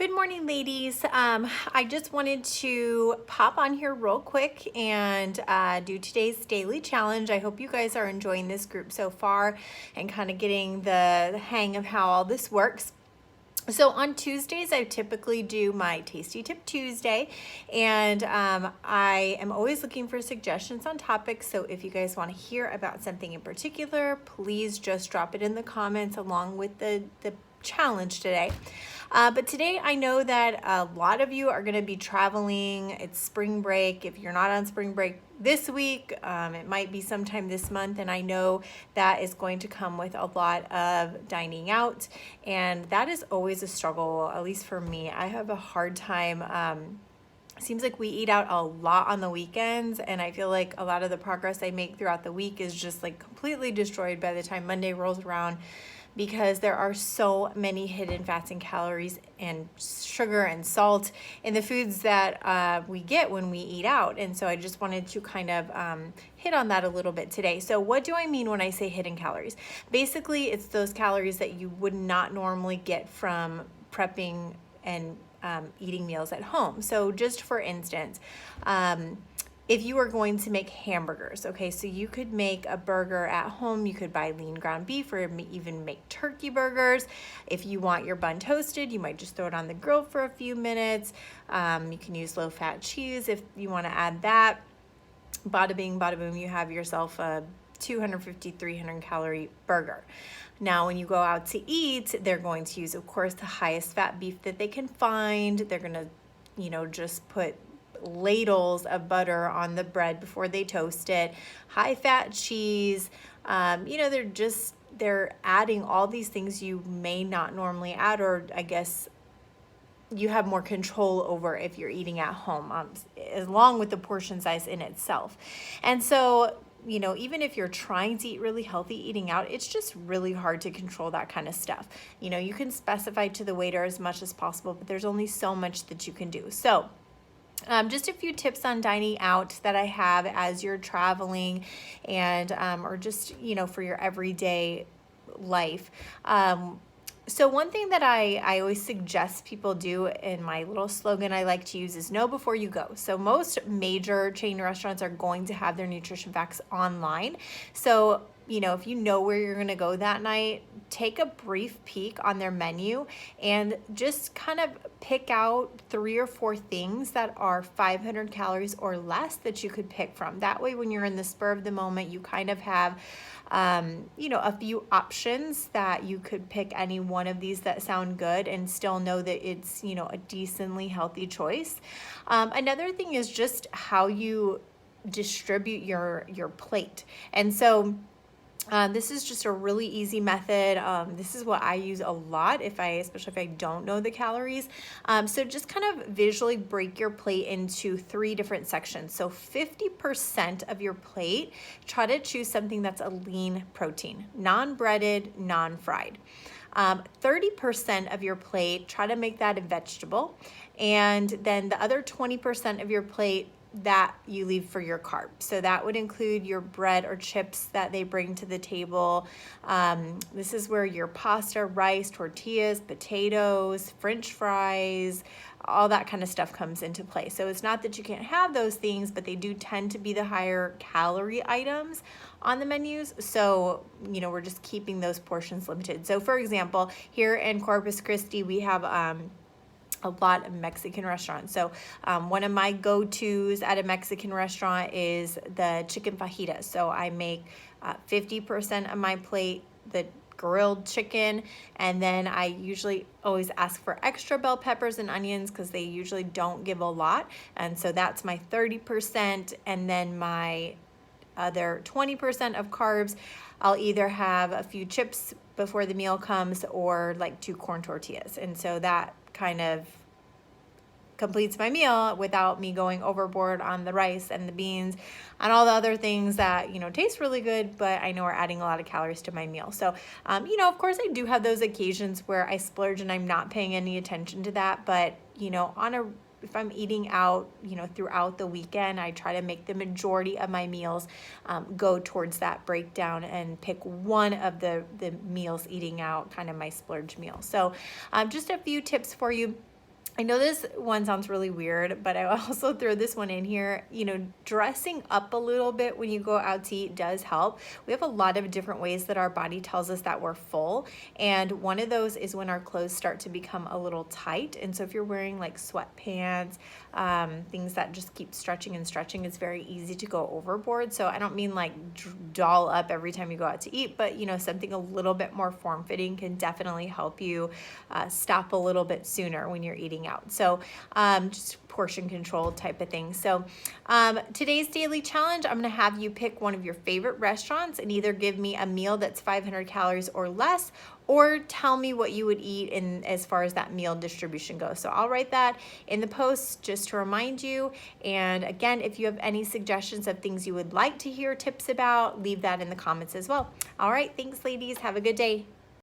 Good morning, ladies. I just wanted to pop on here real quick and do today's daily challenge. I hope you guys are enjoying this group so far and kind of getting the hang of how all this works. So on Tuesdays, I typically do my Tasty Tip Tuesday, and I am always looking for suggestions on topics. So if you guys want to hear about something in particular, please just drop it in the comments along with the challenge today. But today I know that a lot of you are going to be traveling. It's spring break. If you're not on spring break this week, it might be sometime this month, and I know that is going to come with a lot of dining out, and that is always a struggle, at least for me. I have a hard time. Seems like we eat out a lot on the weekends, and I feel like a lot of the progress I make throughout the week is just like completely destroyed by the time Monday rolls around, because there are so many hidden fats and calories and sugar and salt in the foods that we get when we eat out. And so I just wanted to kind of hit on that a little bit today. So what do I mean when I say hidden calories? Basically, it's those calories that you would not normally get from prepping and eating meals at home. So just for instance, if you are going to make hamburgers, okay, so you could make a burger at home. You could buy lean ground beef or even make turkey burgers. If you want your bun toasted, you might just throw it on the grill for a few minutes. You can use low-fat cheese if you want to add that. Bada bing, bada boom, you have yourself a 250, 300 calorie burger. Now, when you go out to eat, they're going to use, of course, the highest fat beef that they can find. They're going to, just put ladles of butter on the bread before they toast it, high fat cheese. They're adding all these things you may not normally add, or I guess you have more control over if you're eating at home, along with the portion size in itself. And so, even if you're trying to eat really healthy eating out, it's just really hard to control that kind of stuff. You can specify to the waiter as much as possible, but there's only so much that you can do. So just a few tips on dining out that I have as you're traveling and or just for your everyday life. So one thing that I always suggest people do, in my little slogan I like to use, is know before you go. So most major chain restaurants are going to have their nutrition facts online. So if you know where you're going to go that night, take a brief peek on their menu and just kind of pick out 3 or 4 things that are 500 calories or less that you could pick from. That way, when you're in the spur of the moment, you kind of have a few options that you could pick any one of these that sound good and still know that it's, a decently healthy choice. Another thing is just how you distribute your plate. And so this is just a really easy method. This is what I use a lot, especially if I don't know the calories. So just kind of visually break your plate into 3 different sections. So 50% of your plate, try to choose something that's a lean protein, non-breaded, non-fried. 30% of your plate, try to make that a vegetable. And then the other 20% of your plate, that you leave for your carbs. So that would include your bread or chips that they bring to the table. This is where your pasta, rice, tortillas, potatoes, French fries, all that kind of stuff comes into play. So it's not that you can't have those things, but they do tend to be the higher calorie items on the menus. So, we're just keeping those portions limited. So for example, here in Corpus Christi, we have a lot of Mexican restaurants. So one of my go-tos at a Mexican restaurant is the chicken fajitas. So I make 50% of my plate the grilled chicken, and then I usually always ask for extra bell peppers and onions because they usually don't give a lot. And so that's my 30%, and then my other 20% of carbs, I'll either have a few chips before the meal comes or like 2 corn tortillas. And so that kind of completes my meal without me going overboard on the rice and the beans and all the other things that, taste really good, but I know are adding a lot of calories to my meal. So, of course I do have those occasions where I splurge and I'm not paying any attention to that. But, if I'm eating out, throughout the weekend, I try to make the majority of my meals go towards that breakdown and pick one of the meals eating out, kind of my splurge meal. So just a few tips for you I know this one sounds really weird, but I also throw this one in here. Dressing up a little bit when you go out to eat does help. We have a lot of different ways that our body tells us that we're full. And one of those is when our clothes start to become a little tight. And so if you're wearing like sweatpants, things that just keep stretching and stretching, it's very easy to go overboard. So I don't mean like doll up every time you go out to eat, but something a little bit more form-fitting can definitely help you stop a little bit sooner when you're eating out. So just portion control type of thing. So today's daily challenge, I'm going to have you pick one of your favorite restaurants and either give me a meal that's 500 calories or less, or tell me what you would eat in as far as that meal distribution goes. So I'll write that in the post just to remind you. And again, if you have any suggestions of things you would like to hear tips about, leave that in the comments as well. All right, thanks ladies. Have a good day.